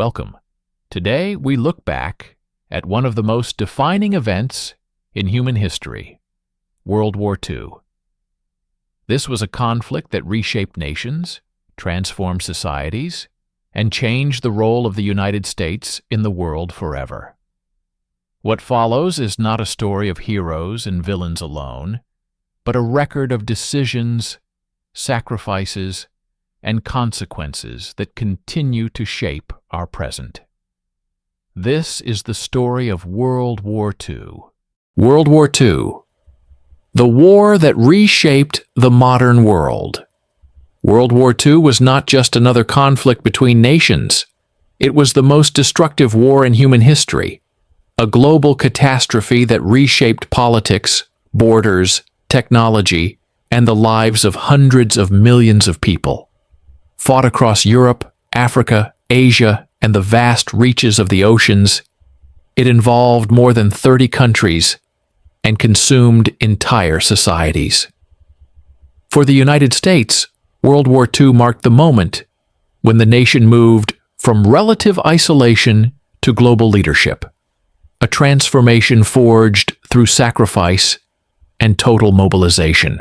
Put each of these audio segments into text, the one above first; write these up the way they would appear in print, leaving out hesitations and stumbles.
Welcome. Today we look back at one of the most defining events in human history, World War II. This was a conflict that reshaped nations, transformed societies, and changed the role of the United States in the world forever. What follows is not a story of heroes and villains alone, but a record of decisions, sacrifices, and consequences that continue to shape our present. This is the story of World War II. World War II, the war that reshaped the modern world. World War II was not just another conflict between nations. It was the most destructive war in human history, a global catastrophe that reshaped politics, borders, technology, and the lives of hundreds of millions of people. Fought across Europe, Africa, Asia, and the vast reaches of the oceans, it involved more than 30 countries and consumed entire societies. For the United States, World War II marked the moment when the nation moved from relative isolation to global leadership, a transformation forged through sacrifice and total mobilization.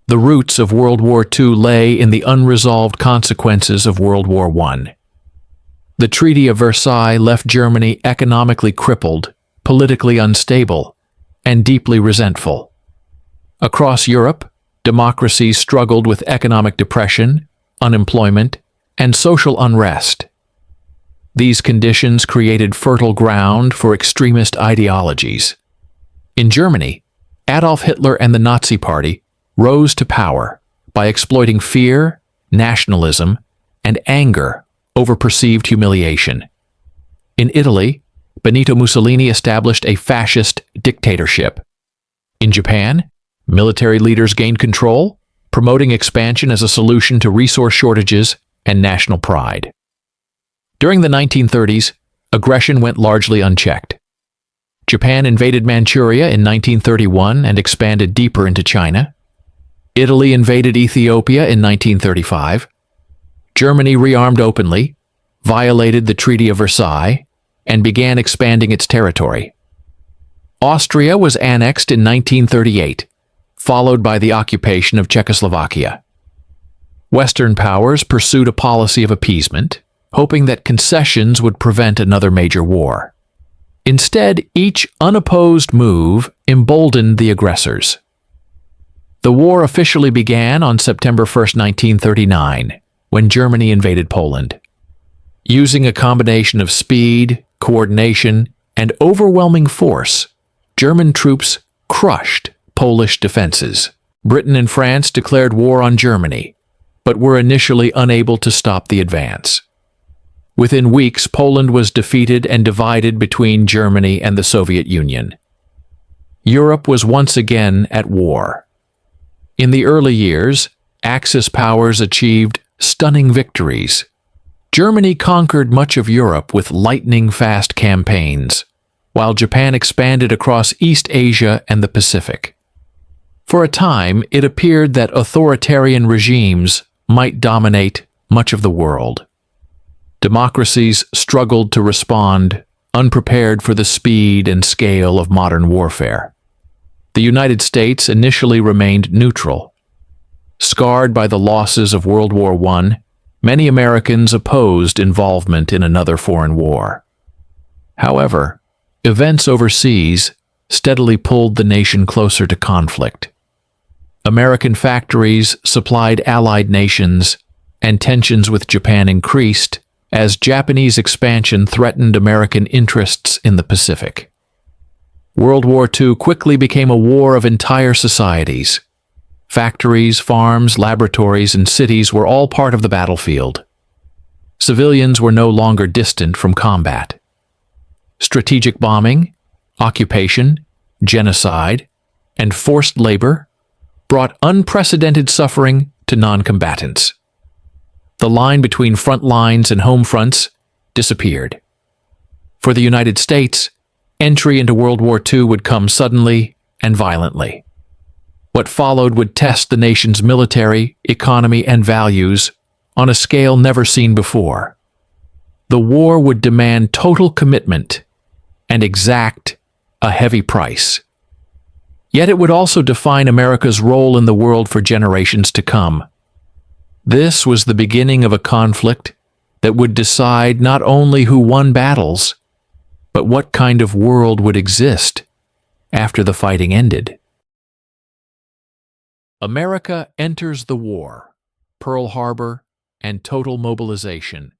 The roots of World War II lay in the unresolved consequences of World War I. The Treaty of Versailles left Germany economically crippled, politically unstable, and deeply resentful. Across Europe, democracies struggled with economic depression, unemployment, and social unrest. These conditions created fertile ground for extremist ideologies. In Germany, Adolf Hitler and the Nazi Party rose to power by exploiting fear, nationalism, and anger over perceived humiliation. In Italy, Benito Mussolini established a fascist dictatorship. In Japan, military leaders gained control, promoting expansion as a solution to resource shortages and national pride. During the 1930s, aggression went largely unchecked. Japan invaded Manchuria in 1931 and expanded deeper into China. Italy invaded Ethiopia in 1935. Germany rearmed openly, violated the Treaty of Versailles, and began expanding its territory. Austria was annexed in 1938, followed by the occupation of Czechoslovakia. Western powers pursued a policy of appeasement, hoping that concessions would prevent another major war. Instead, each unopposed move emboldened the aggressors. The war officially began on September 1, 1939, when Germany invaded Poland. Using a combination of speed, coordination, and overwhelming force, German troops crushed Polish defenses. Britain and France declared war on Germany, but were initially unable to stop the advance. Within weeks, Poland was defeated and divided between Germany and the Soviet Union. Europe was once again at war. In the early years, Axis powers achieved stunning victories. Germany conquered much of Europe with lightning-fast campaigns, while Japan expanded across East Asia and the Pacific. For a time, it appeared that authoritarian regimes might dominate much of the world. Democracies struggled to respond, unprepared for the speed and scale of modern warfare. The United States initially remained neutral. Scarred by the losses of World War I, many Americans opposed involvement in another foreign war. However, events overseas steadily pulled the nation closer to conflict. American factories supplied allied nations, and tensions with Japan increased as Japanese expansion threatened American interests in the Pacific. World War II quickly became a war of entire societies. Factories, farms, laboratories, and cities were all part of the battlefield. Civilians were no longer distant from combat. Strategic bombing, occupation, genocide, and forced labor brought unprecedented suffering to non-combatants. The line between front lines and home fronts disappeared. For the United States, entry into World War II would come suddenly and violently. What followed would test the nation's military, economy, and values on a scale never seen before. The war would demand total commitment and exact a heavy price. Yet it would also define America's role in the world for generations to come. This was the beginning of a conflict that would decide not only who won battles, but what kind of world would exist after the fighting ended. America enters the war, Pearl Harbor, and total mobilization.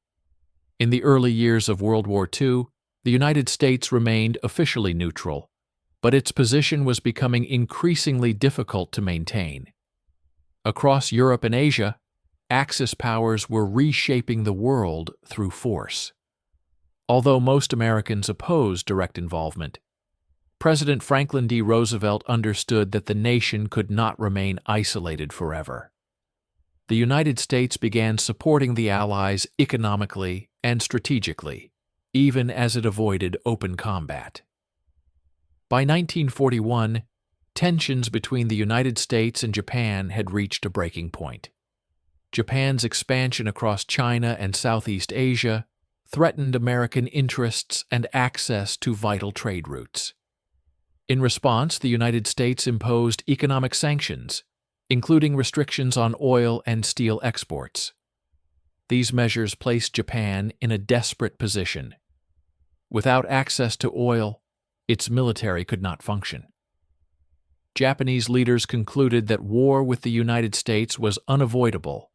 In the early years of World War II, the United States remained officially neutral, but its position was becoming increasingly difficult to maintain. Across Europe and Asia, Axis powers were reshaping the world through force. Although most Americans opposed direct involvement, President Franklin D. Roosevelt understood that the nation could not remain isolated forever. The United States began supporting the Allies economically and strategically, even as it avoided open combat. By 1941, tensions between the United States and Japan had reached a breaking point. Japan's expansion across China and Southeast Asia threatened American interests and access to vital trade routes. In response, the United States imposed economic sanctions, including restrictions on oil and steel exports. These measures placed Japan in a desperate position. Without access to oil, its military could not function. Japanese leaders concluded that war with the United States was unavoidable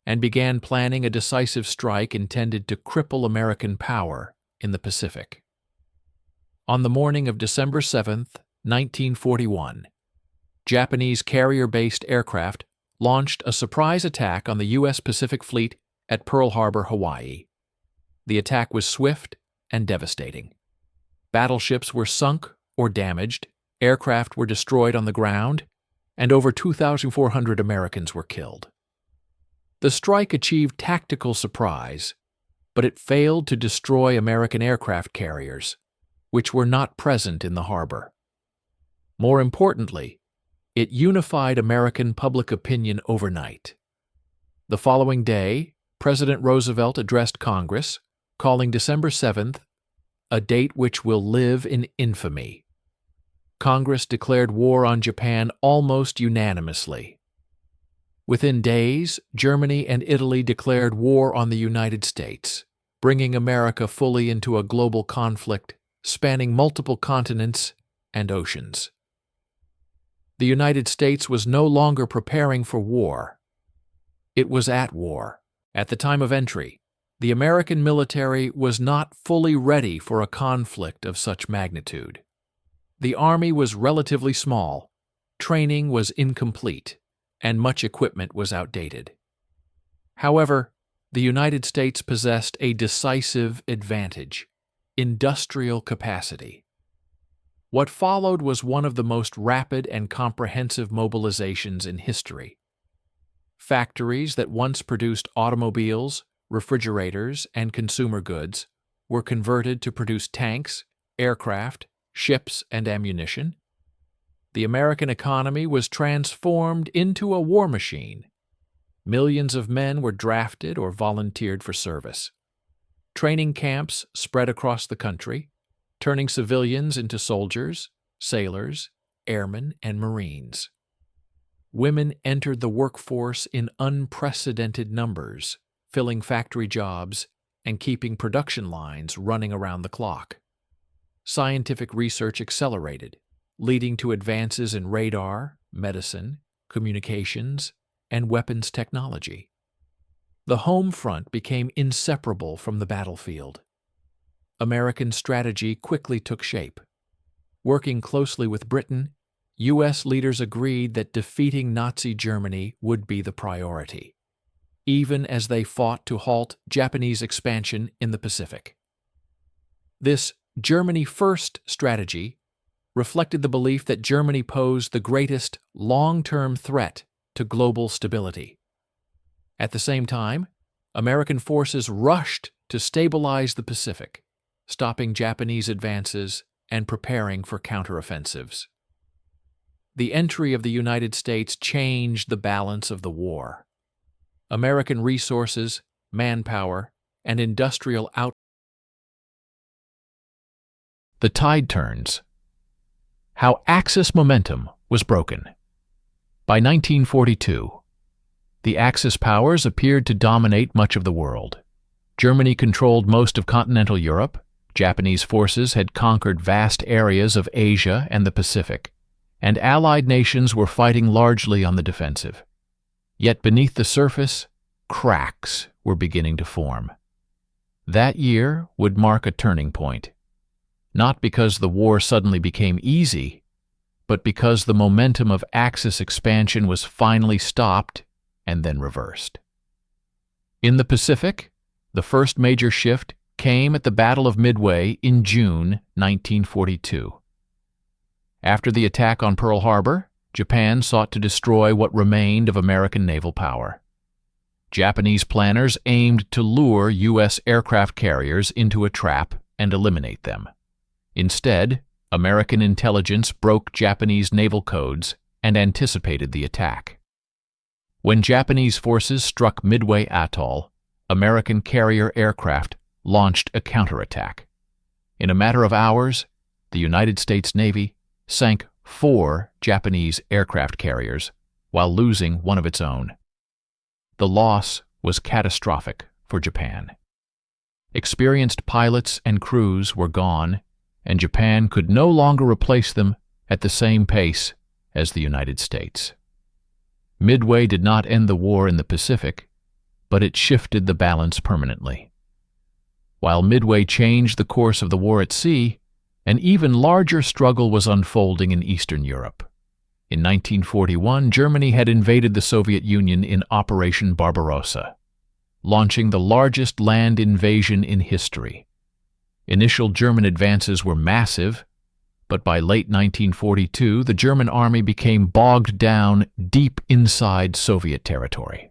and began planning a decisive strike intended to cripple American power in the Pacific. On the morning of December 7, 1941, Japanese carrier-based aircraft launched a surprise attack on the U.S. Pacific Fleet at Pearl Harbor, Hawaii. The attack was swift and devastating. Battleships were sunk or damaged, aircraft were destroyed on the ground, and over 2,400 Americans were killed. The strike achieved tactical surprise, but it failed to destroy American aircraft carriers, which were not present in the harbor. More importantly, it unified American public opinion overnight. The following day, President Roosevelt addressed Congress, calling December 7th a date which will live in infamy. Congress declared war on Japan almost unanimously. Within days, Germany and Italy declared war on the United States, bringing America fully into a global conflict spanning multiple continents and oceans. The United States was no longer preparing for war. It was at war. At the time of entry, the American military was not fully ready for a conflict of such magnitude. The Army was relatively small, training was incomplete, and much equipment was outdated. However, the United States possessed a decisive advantage: industrial capacity. What followed was one of the most rapid and comprehensive mobilizations in history. Factories that once produced automobiles, refrigerators, and consumer goods were converted to produce tanks, aircraft, ships, and ammunition. The American economy was transformed into a war machine. Millions of men were drafted or volunteered for service. Training camps spread across the country, turning civilians into soldiers, sailors, airmen, and Marines. Women entered the workforce in unprecedented numbers, filling factory jobs and keeping production lines running around the clock. Scientific research accelerated, leading to advances in radar, medicine, communications, and weapons technology. The home front became inseparable from the battlefield. American strategy quickly took shape. Working closely with Britain, U.S. leaders agreed that defeating Nazi Germany would be the priority, even as they fought to halt Japanese expansion in the Pacific. This Germany First strategy reflected the belief that Germany posed the greatest long-term threat to global stability. At the same time, American forces rushed to stabilize the Pacific, stopping Japanese advances and preparing for counteroffensives. The entry of the United States changed the balance of the war. American resources, manpower, and industrial output. The tide turns. How Axis momentum was broken. By 1942, the Axis powers appeared to dominate much of the world. Germany controlled most of continental Europe. Japanese forces had conquered vast areas of Asia and the Pacific, and Allied nations were fighting largely on the defensive. Yet beneath the surface, cracks were beginning to form. That year would mark a turning point, not because the war suddenly became easy, but because the momentum of Axis expansion was finally stopped and then reversed. In the Pacific, the first major shift came at the Battle of Midway in June 1942. After the attack on Pearl Harbor, Japan sought to destroy what remained of American naval power. Japanese planners aimed to lure U.S. aircraft carriers into a trap and eliminate them. Instead, American intelligence broke Japanese naval codes and anticipated the attack. When Japanese forces struck Midway Atoll, American carrier aircraft launched a counterattack. In a matter of hours, the United States Navy sank 4 Japanese aircraft carriers while losing one of its own. The loss was catastrophic for Japan. Experienced pilots and crews were gone, and Japan could no longer replace them at the same pace as the United States. Midway did not end the war in the Pacific, but it shifted the balance permanently. While Midway changed the course of the war at sea, an even larger struggle was unfolding in Eastern Europe. In 1941, Germany had invaded the Soviet Union in Operation Barbarossa, launching the largest land invasion in history. Initial German advances were massive, but by late 1942, the German army became bogged down deep inside Soviet territory.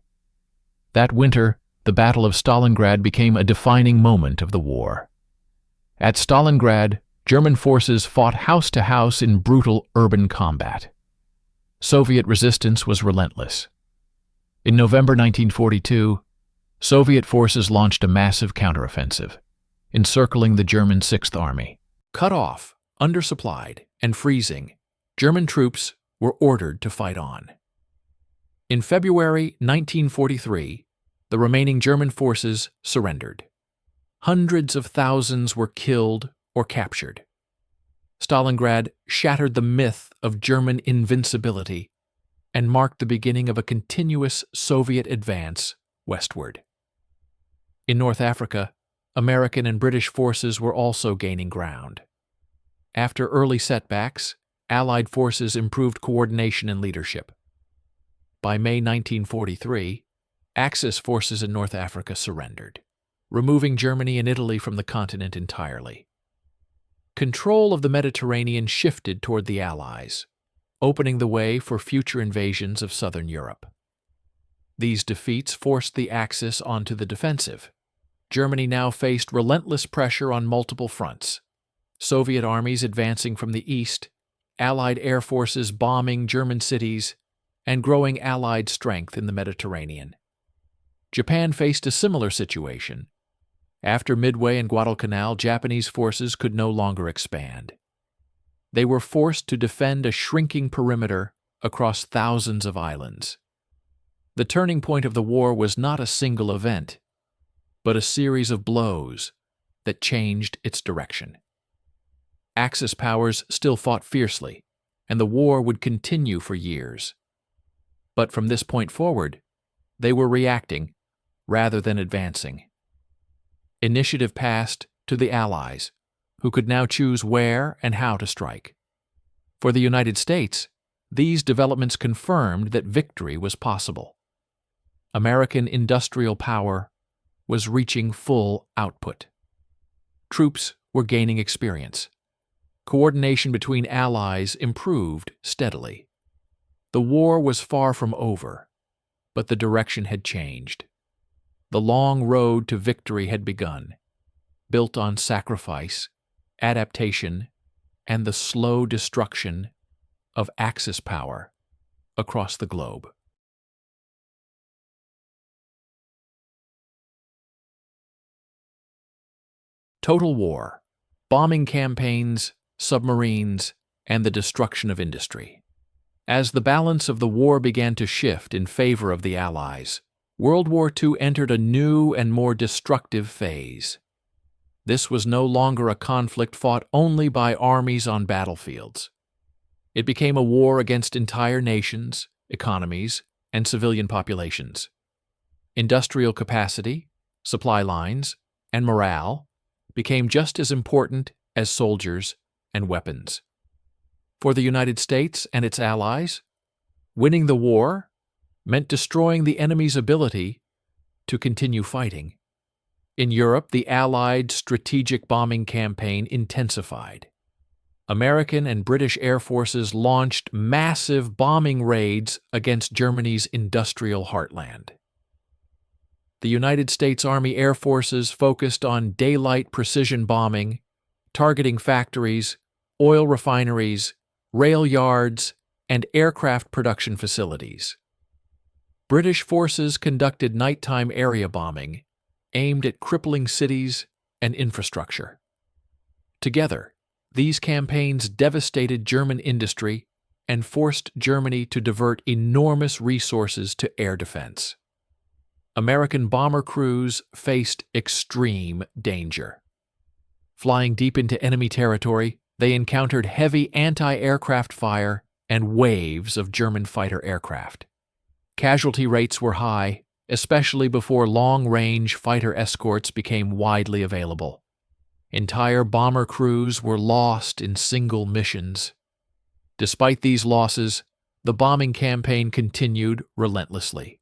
That winter, the Battle of Stalingrad became a defining moment of the war. At Stalingrad, German forces fought house to house in brutal urban combat. Soviet resistance was relentless. In November 1942, Soviet forces launched a massive counteroffensive, encircling the German Sixth Army. Cut off, undersupplied, and freezing, German troops were ordered to fight on. In February 1943, the remaining German forces surrendered. Hundreds of thousands were killed or captured. Stalingrad shattered the myth of German invincibility and marked the beginning of a continuous Soviet advance westward. In North Africa, American and British forces were also gaining ground. After early setbacks, Allied forces improved coordination and leadership. By May 1943, Axis forces in North Africa surrendered, removing Germany and Italy from the continent entirely. Control of the Mediterranean shifted toward the Allies, opening the way for future invasions of southern Europe. These defeats forced the Axis onto the defensive. Germany now faced relentless pressure on multiple fronts: Soviet armies advancing from the east, Allied air forces bombing German cities, and growing Allied strength in the Mediterranean. Japan faced a similar situation. After Midway and Guadalcanal, Japanese forces could no longer expand. They were forced to defend a shrinking perimeter across thousands of islands. The turning point of the war was not a single event, but a series of blows that changed its direction. Axis powers still fought fiercely, and the war would continue for years. But from this point forward, they were reacting rather than advancing. Initiative passed to the Allies, who could now choose where and how to strike. For the United States, these developments confirmed that victory was possible. American industrial power was reaching full output. Troops were gaining experience. Coordination between allies improved steadily. The war was far from over, but the direction had changed. The long road to victory had begun, built on sacrifice, adaptation, and the slow destruction of Axis power across the globe. Total war, bombing campaigns, submarines, and the destruction of industry. As the balance of the war began to shift in favor of the Allies, World War II entered a new and more destructive phase. This was no longer a conflict fought only by armies on battlefields. It became a war against entire nations, economies, and civilian populations. Industrial capacity, supply lines, and morale became just as important as soldiers and weapons. For the United States and its allies, winning the war meant destroying the enemy's ability to continue fighting. In Europe, the Allied strategic bombing campaign intensified. American and British air forces launched massive bombing raids against Germany's industrial heartland. The United States Army Air Forces focused on daylight precision bombing, targeting factories, oil refineries, rail yards, and aircraft production facilities. British forces conducted nighttime area bombing, aimed at crippling cities and infrastructure. Together, these campaigns devastated German industry and forced Germany to divert enormous resources to air defense. American bomber crews faced extreme danger. Flying deep into enemy territory, they encountered heavy anti-aircraft fire and waves of German fighter aircraft. Casualty rates were high, especially before long-range fighter escorts became widely available. Entire bomber crews were lost in single missions. Despite these losses, the bombing campaign continued relentlessly.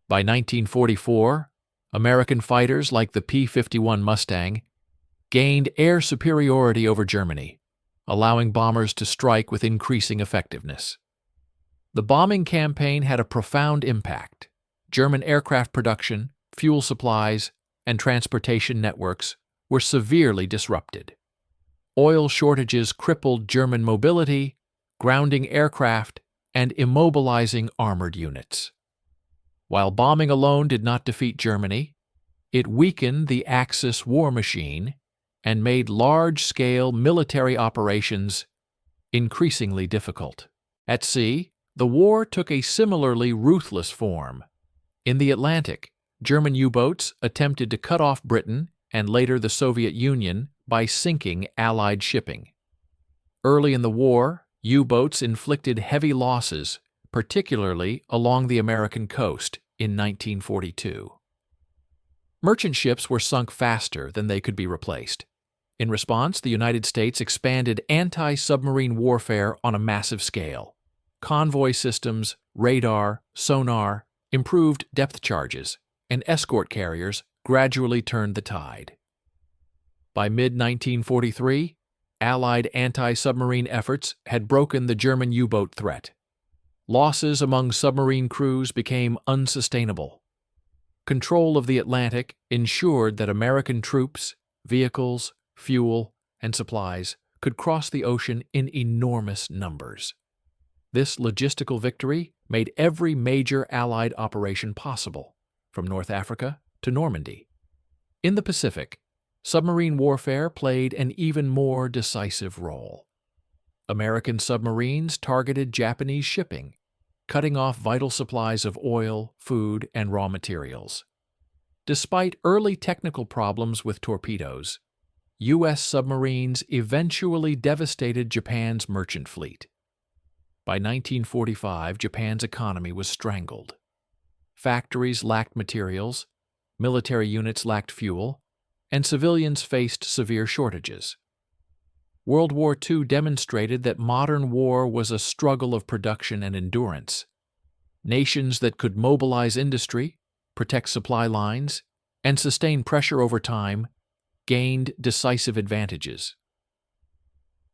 By 1944, American fighters like the P-51 Mustang gained air superiority over Germany, allowing bombers to strike with increasing effectiveness. The bombing campaign had a profound impact. German aircraft production, fuel supplies, and transportation networks were severely disrupted. Oil shortages crippled German mobility, grounding aircraft, and immobilizing armored units. While bombing alone did not defeat Germany, it weakened the Axis war machine and made large-scale military operations increasingly difficult. At sea, the war took a similarly ruthless form. In the Atlantic, German U-boats attempted to cut off Britain and later the Soviet Union by sinking Allied shipping. Early in the war, U-boats inflicted heavy losses, particularly along the American coast in 1942. Merchant ships were sunk faster than they could be replaced. In response, the United States expanded anti-submarine warfare on a massive scale. Convoy systems, radar, sonar, improved depth charges, and escort carriers gradually turned the tide. By mid-1943, Allied anti-submarine efforts had broken the German U-boat threat. Losses among submarine crews became unsustainable. Control of the Atlantic ensured that American troops, vehicles, fuel, and supplies could cross the ocean in enormous numbers. This logistical victory made every major Allied operation possible, from North Africa to Normandy. In the Pacific, submarine warfare played an even more decisive role. American submarines targeted Japanese shipping, cutting off vital supplies of oil, food, and raw materials. Despite early technical problems with torpedoes, U.S. submarines eventually devastated Japan's merchant fleet. By 1945, Japan's economy was strangled. Factories lacked materials, military units lacked fuel, and civilians faced severe shortages. World War II demonstrated that modern war was a struggle of production and endurance. Nations that could mobilize industry, protect supply lines, and sustain pressure over time gained decisive advantages.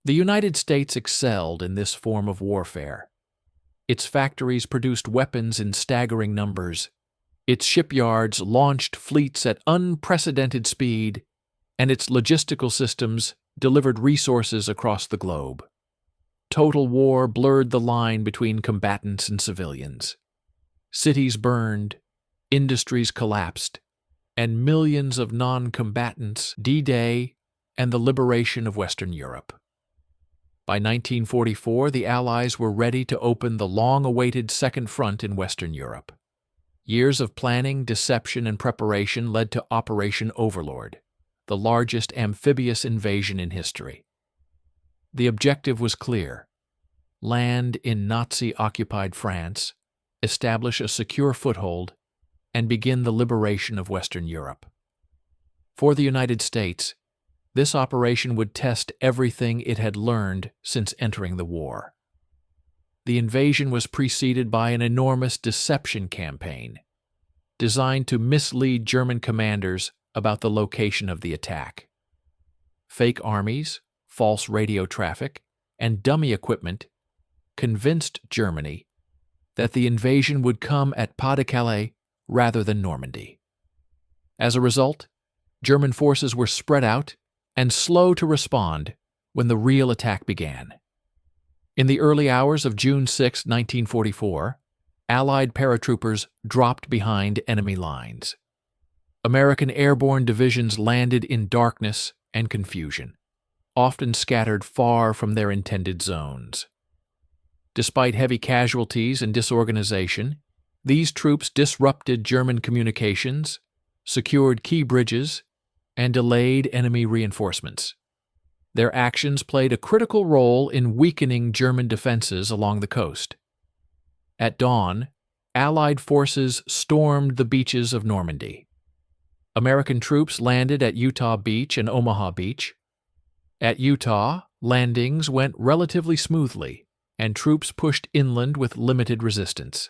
The United States excelled in this form of warfare. Its factories produced weapons in staggering numbers, its shipyards launched fleets at unprecedented speed, and its logistical systems delivered resources across the globe. Total war blurred the line between combatants and civilians. Cities burned, industries collapsed, and millions of non-combatants, D-Day, and the liberation of Western Europe. By 1944, the Allies were ready to open the long-awaited Second Front in Western Europe. Years of planning, deception, and preparation led to Operation Overlord, the largest amphibious invasion in history. The objective was clear: land in Nazi-occupied France, establish a secure foothold, and begin the liberation of Western Europe. For the United States, this operation would test everything it had learned since entering the war. The invasion was preceded by an enormous deception campaign, designed to mislead German commanders about the location of the attack. Fake armies, false radio traffic, and dummy equipment convinced Germany that the invasion would come at Pas-de-Calais rather than Normandy. As a result, German forces were spread out and slow to respond when the real attack began. In the early hours of June 6, 1944, Allied paratroopers dropped behind enemy lines. American airborne divisions landed in darkness and confusion, often scattered far from their intended zones. Despite heavy casualties and disorganization, these troops disrupted German communications, secured key bridges, and delayed enemy reinforcements. Their actions played a critical role in weakening German defenses along the coast. At dawn, Allied forces stormed the beaches of Normandy. American troops landed at Utah Beach and Omaha Beach. At Utah, landings went relatively smoothly, and troops pushed inland with limited resistance.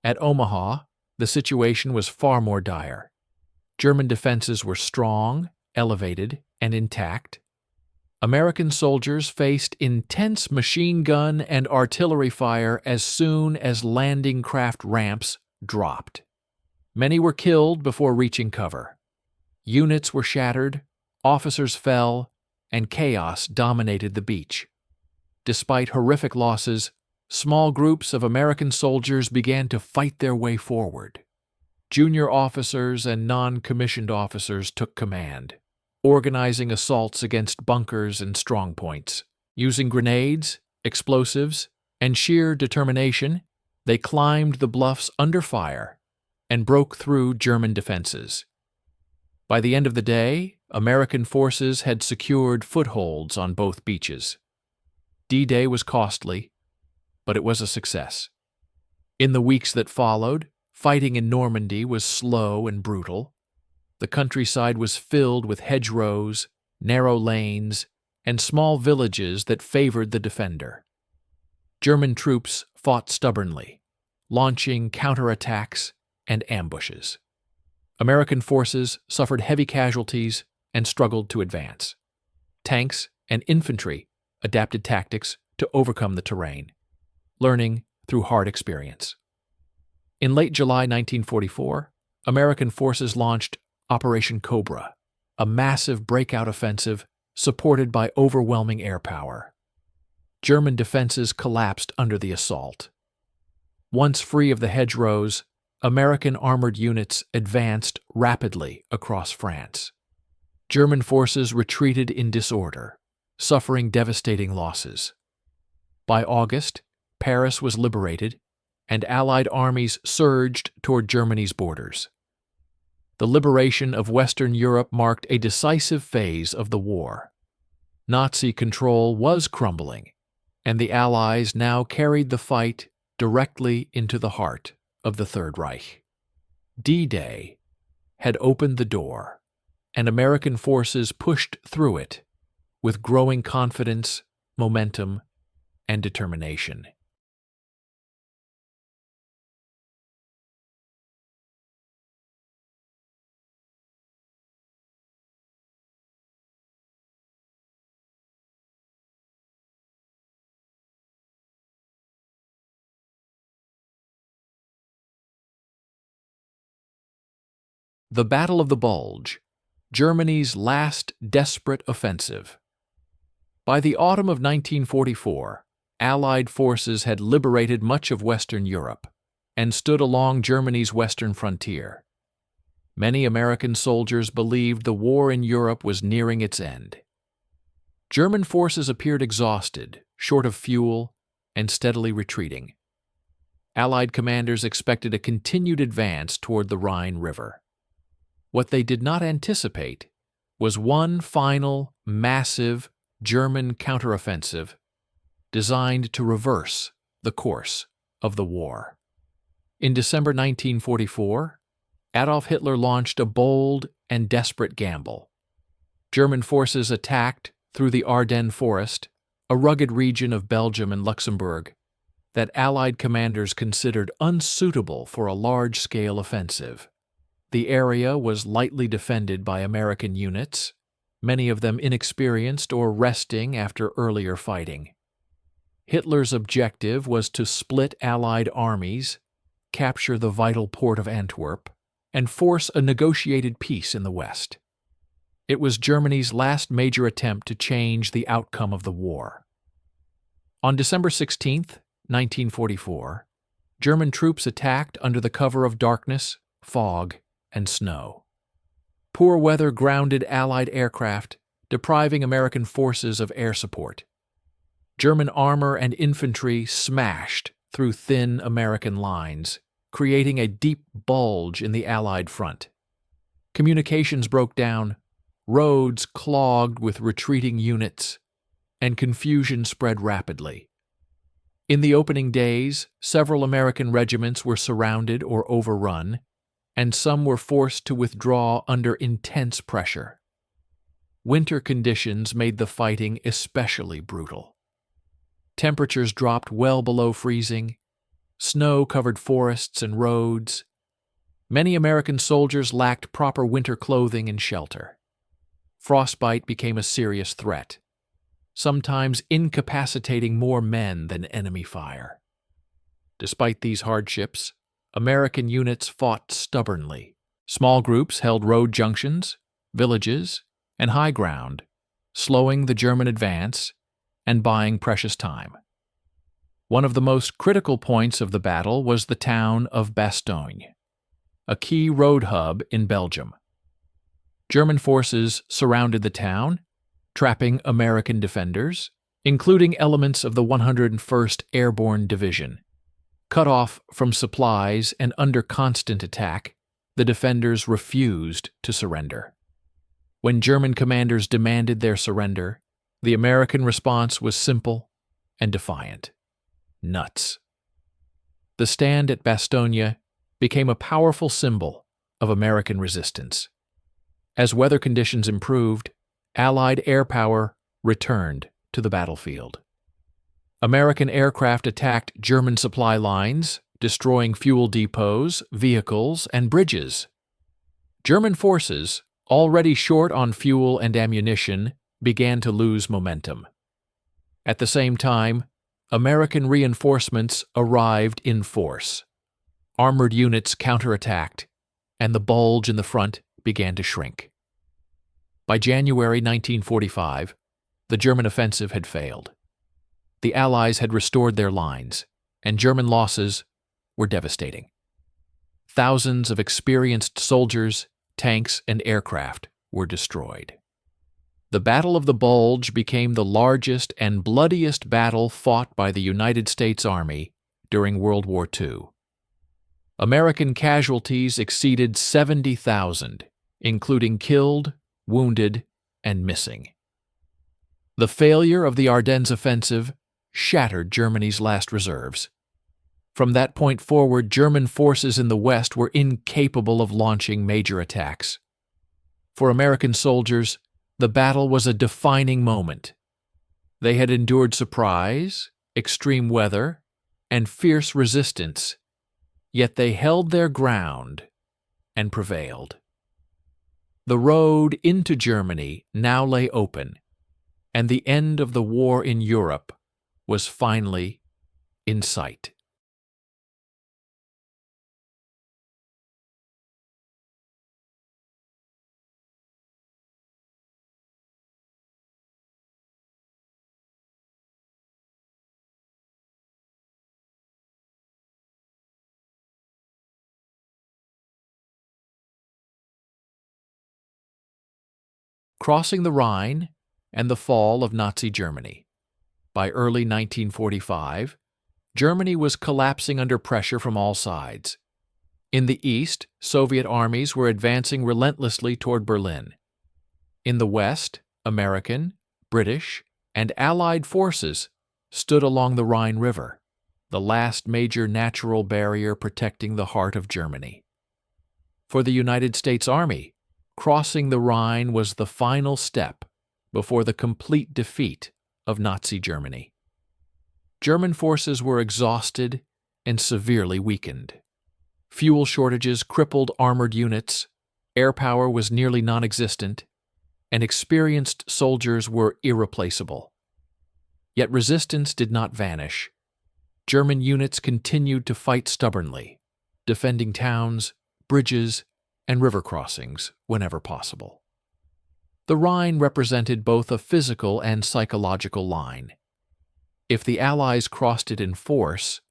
At Omaha, the situation was far more dire. German defenses were strong, elevated, and intact. American soldiers faced intense machine gun and artillery fire as soon as landing craft ramps dropped. Many were killed before reaching cover. Units were shattered, officers fell, and chaos dominated the beach. Despite horrific losses, small groups of American soldiers began to fight their way forward. Junior officers and non-commissioned officers took command, organizing assaults against bunkers and strongpoints. Using grenades, explosives, and sheer determination, they climbed the bluffs under fire and broke through German defenses. By the end of the day, American forces had secured footholds on both beaches. D-Day was costly, but it was a success. In the weeks that followed, fighting in Normandy was slow and brutal. The countryside was filled with hedgerows, narrow lanes, and small villages that favored the defender. German troops fought stubbornly, launching counterattacks and ambushes. American forces suffered heavy casualties and struggled to advance. Tanks and infantry adapted tactics to overcome the terrain, learning through hard experience. In late July 1944, American forces launched Operation Cobra, a massive breakout offensive supported by overwhelming air power. German defenses collapsed under the assault. Once free of the hedgerows, American armored units advanced rapidly across France. German forces retreated in disorder, suffering devastating losses. By August, Paris was liberated, and Allied armies surged toward Germany's borders. The liberation of Western Europe marked a decisive phase of the war. Nazi control was crumbling, and the Allies now carried the fight directly into the heart of the Third Reich. D-Day had opened the door, and American forces pushed through it with growing confidence, momentum, and determination. The Battle of the Bulge, Germany's last desperate offensive. By the autumn of 1944, Allied forces had liberated much of Western Europe and stood along Germany's western frontier. Many American soldiers believed the war in Europe was nearing its end. German forces appeared exhausted, short of fuel, and steadily retreating. Allied commanders expected a continued advance toward the Rhine River. What they did not anticipate was one final, massive German counteroffensive designed to reverse the course of the war. In December 1944, Adolf Hitler launched a bold and desperate gamble. German forces attacked through the Ardennes Forest, a rugged region of Belgium and Luxembourg that Allied commanders considered unsuitable for a large-scale offensive. The area was lightly defended by American units, many of them inexperienced or resting after earlier fighting. Hitler's objective was to split Allied armies, capture the vital port of Antwerp, and force a negotiated peace in the West. It was Germany's last major attempt to change the outcome of the war. On December 16, 1944, German troops attacked under the cover of darkness, fog, and snow. Poor weather grounded Allied aircraft, depriving American forces of air support. German armor and infantry smashed through thin American lines, creating a deep bulge in the Allied front. Communications broke down, roads clogged with retreating units, and confusion spread rapidly. In the opening days, several American regiments were surrounded or overrun, and some were forced to withdraw under intense pressure. Winter conditions made the fighting especially brutal. Temperatures dropped well below freezing. Snow covered forests and roads. Many American soldiers lacked proper winter clothing and shelter. Frostbite became a serious threat, sometimes incapacitating more men than enemy fire. Despite these hardships, American units fought stubbornly. Small groups held road junctions, villages, and high ground, slowing the German advance and buying precious time. One of the most critical points of the battle was the town of Bastogne, a key road hub in Belgium. German forces surrounded the town, trapping American defenders, including elements of the 101st Airborne Division. Cut off from supplies and under constant attack, the defenders refused to surrender. When German commanders demanded their surrender, the American response was simple and defiant. Nuts. The stand at Bastogne became a powerful symbol of American resistance. As weather conditions improved, Allied air power returned to the battlefield. American aircraft attacked German supply lines, destroying fuel depots, vehicles, and bridges. German forces, already short on fuel and ammunition, began to lose momentum. At the same time, American reinforcements arrived in force. Armored units counterattacked, and the bulge in the front began to shrink. By January 1945, the German offensive had failed. The Allies had restored their lines, and German losses were devastating. Thousands of experienced soldiers, tanks, and aircraft were destroyed. The Battle of the Bulge became the largest and bloodiest battle fought by the United States Army during World War II. American casualties exceeded 70,000, including killed, wounded, and missing. The failure of the Ardennes offensive shattered Germany's last reserves. From that point forward, German forces in the West were incapable of launching major attacks. For American soldiers, the battle was a defining moment. They had endured surprise, extreme weather, and fierce resistance, yet they held their ground and prevailed. The road into Germany now lay open, and the end of the war in Europe was finally in sight. Crossing the Rhine and the fall of Nazi Germany. By early 1945, Germany was collapsing under pressure from all sides. In the east, Soviet armies were advancing relentlessly toward Berlin. In the west, American, British, and Allied forces stood along the Rhine River, the last major natural barrier protecting the heart of Germany. For the United States Army, crossing the Rhine was the final step before the complete defeat of Nazi Germany. German forces were exhausted and severely weakened. Fuel shortages crippled armored units, air power was nearly non-existent, and experienced soldiers were irreplaceable. Yet resistance did not vanish. German units continued to fight stubbornly, defending towns, bridges, and river crossings whenever possible. The Rhine represented both a physical and psychological line. If the Allies crossed it in force,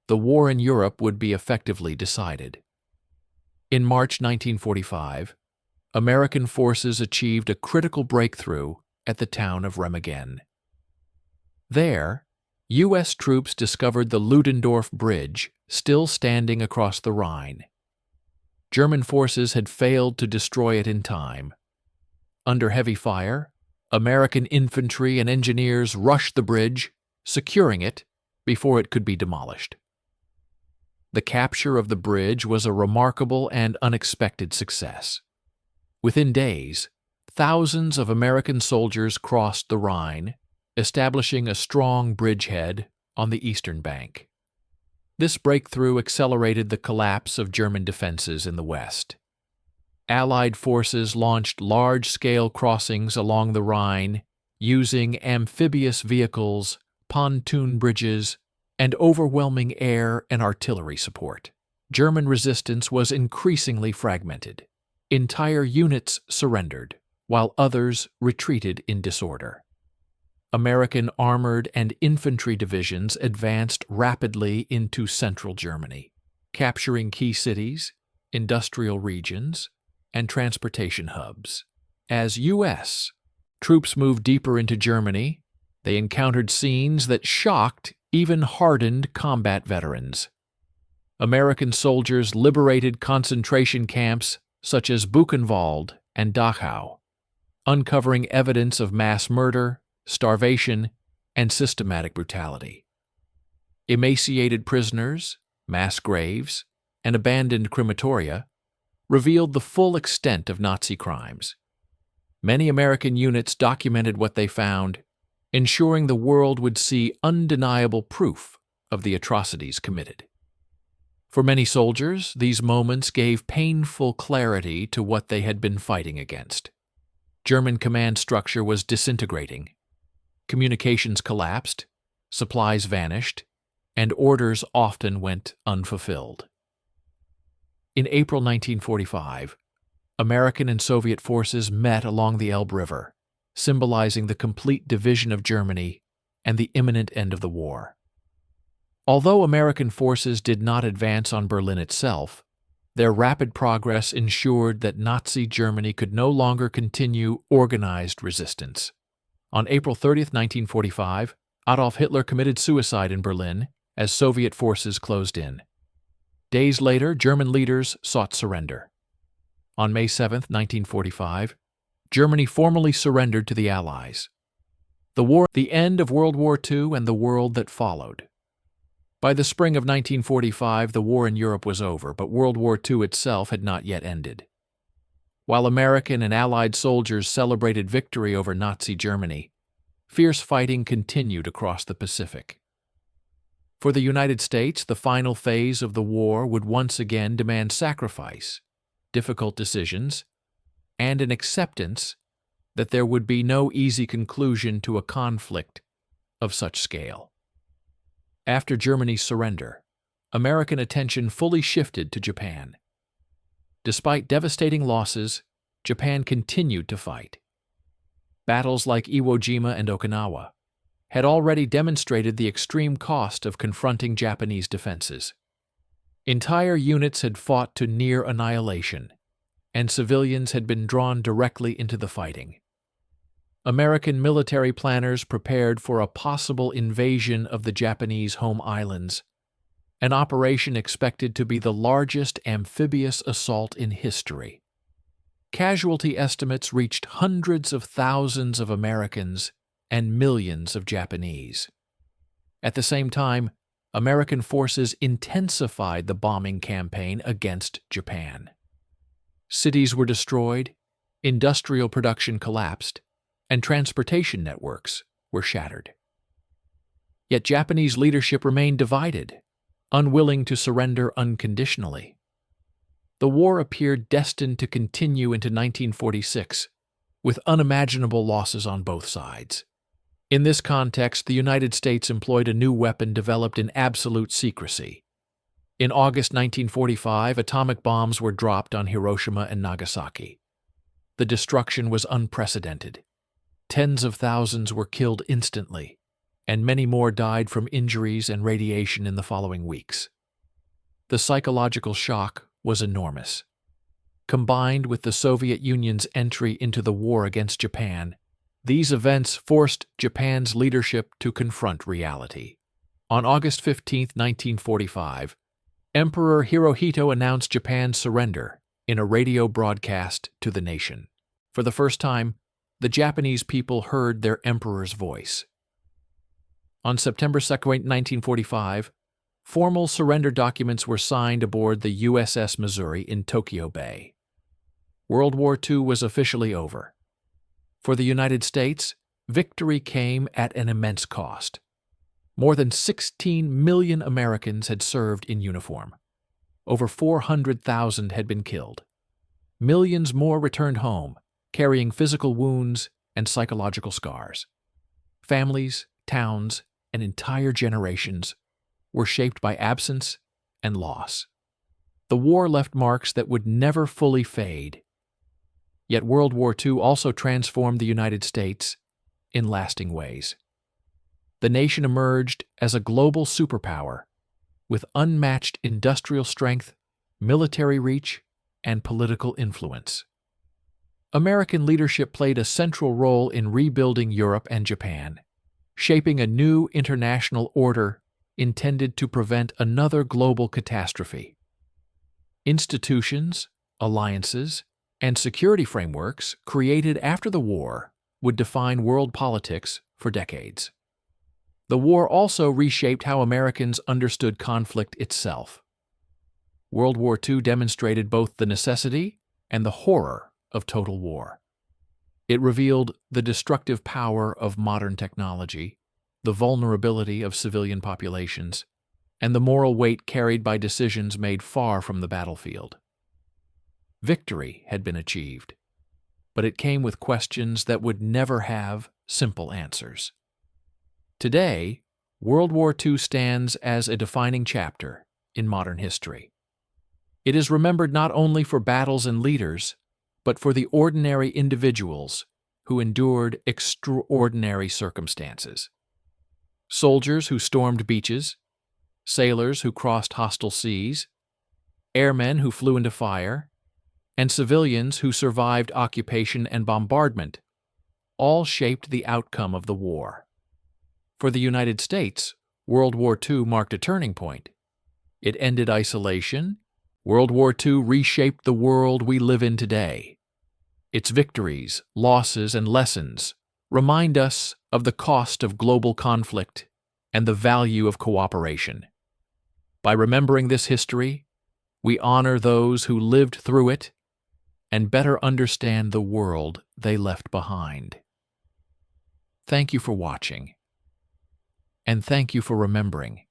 the war in Europe would be effectively decided. In March 1945, American forces achieved a critical breakthrough at the town of Remagen. There, U.S. troops discovered the Ludendorff Bridge still standing across the Rhine. German forces had failed to destroy it in time. Under heavy fire, American infantry and engineers rushed the bridge, securing it before it could be demolished. The capture of the bridge was a remarkable and unexpected success. Within days, thousands of American soldiers crossed the Rhine, establishing a strong bridgehead on the eastern bank. This breakthrough accelerated the collapse of German defenses in the west. Allied forces launched large-scale crossings along the Rhine using amphibious vehicles, pontoon bridges, and overwhelming air and artillery support. German resistance was increasingly fragmented. Entire units surrendered, while others retreated in disorder. American armored and infantry divisions advanced rapidly into central Germany, capturing key cities, industrial regions, and transportation hubs. As U.S. troops moved deeper into Germany, they encountered scenes that shocked even hardened combat veterans. American soldiers liberated concentration camps such as Buchenwald and Dachau, uncovering evidence of mass murder, starvation, and systematic brutality. Emaciated prisoners, mass graves, and abandoned crematoria revealed the full extent of Nazi crimes. Many American units documented what they found, ensuring the world would see undeniable proof of the atrocities committed. For many soldiers, these moments gave painful clarity to what they had been fighting against. German command structure was disintegrating. Communications collapsed, supplies vanished, and orders often went unfulfilled. In April 1945, American and Soviet forces met along the Elbe River, symbolizing the complete division of Germany and the imminent end of the war. Although American forces did not advance on Berlin itself, their rapid progress ensured that Nazi Germany could no longer continue organized resistance. On April 30, 1945, Adolf Hitler committed suicide in Berlin as Soviet forces closed in. Days later, German leaders sought surrender. On May 7, 1945, Germany formally surrendered to the Allies. The end of World War II and the world that followed. By the spring of 1945, the war in Europe was over, but World War II itself had not yet ended. While American and Allied soldiers celebrated victory over Nazi Germany, fierce fighting continued across the Pacific. For the United States, the final phase of the war would once again demand sacrifice, difficult decisions, and an acceptance that there would be no easy conclusion to a conflict of such scale. After Germany's surrender, American attention fully shifted to Japan. Despite devastating losses, Japan continued to fight. Battles like Iwo Jima and Okinawa had already demonstrated the extreme cost of confronting Japanese defenses. Entire units had fought to near annihilation, and civilians had been drawn directly into the fighting. American military planners prepared for a possible invasion of the Japanese home islands, an operation expected to be the largest amphibious assault in history. Casualty estimates reached hundreds of thousands of Americans and millions of Japanese. At the same time, American forces intensified the bombing campaign against Japan. Cities were destroyed, industrial production collapsed, and transportation networks were shattered. Yet Japanese leadership remained divided, unwilling to surrender unconditionally. The war appeared destined to continue into 1946, with unimaginable losses on both sides. In this context, the United States employed a new weapon developed in absolute secrecy. In August 1945, atomic bombs were dropped on Hiroshima and Nagasaki. The destruction was unprecedented. Tens of thousands were killed instantly, and many more died from injuries and radiation in the following weeks. The psychological shock was enormous. Combined with the Soviet Union's entry into the war against Japan, these events forced Japan's leadership to confront reality. On August 15, 1945, Emperor Hirohito announced Japan's surrender in a radio broadcast to the nation. For the first time, the Japanese people heard their emperor's voice. On September 2, 1945, formal surrender documents were signed aboard the USS Missouri in Tokyo Bay. World War II was officially over. For the United States, victory came at an immense cost. More than 16 million Americans had served in uniform. Over 400,000 had been killed. Millions more returned home, carrying physical wounds and psychological scars. Families, towns, and entire generations were shaped by absence and loss. The war left marks that would never fully fade. Yet World War II also transformed the United States in lasting ways. The nation emerged as a global superpower with unmatched industrial strength, military reach, and political influence. American leadership played a central role in rebuilding Europe and Japan, shaping a new international order intended to prevent another global catastrophe. Institutions, alliances, and security frameworks created after the war would define world politics for decades. The war also reshaped how Americans understood conflict itself. World War II demonstrated both the necessity and the horror of total war. It revealed the destructive power of modern technology, the vulnerability of civilian populations, and the moral weight carried by decisions made far from the battlefield. Victory had been achieved, but it came with questions that would never have simple answers. Today, World War II stands as a defining chapter in modern history. It is remembered not only for battles and leaders, but for the ordinary individuals who endured extraordinary circumstances. Soldiers who stormed beaches, sailors who crossed hostile seas, airmen who flew into fire, and civilians who survived occupation and bombardment, all shaped the outcome of the war. For the United States, World War II marked a turning point. It ended isolation. World War II reshaped the world we live in today. Its victories, losses, and lessons remind us of the cost of global conflict and the value of cooperation. By remembering this history, we honor those who lived through it and better understand the world they left behind. Thank you for watching, and thank you for remembering.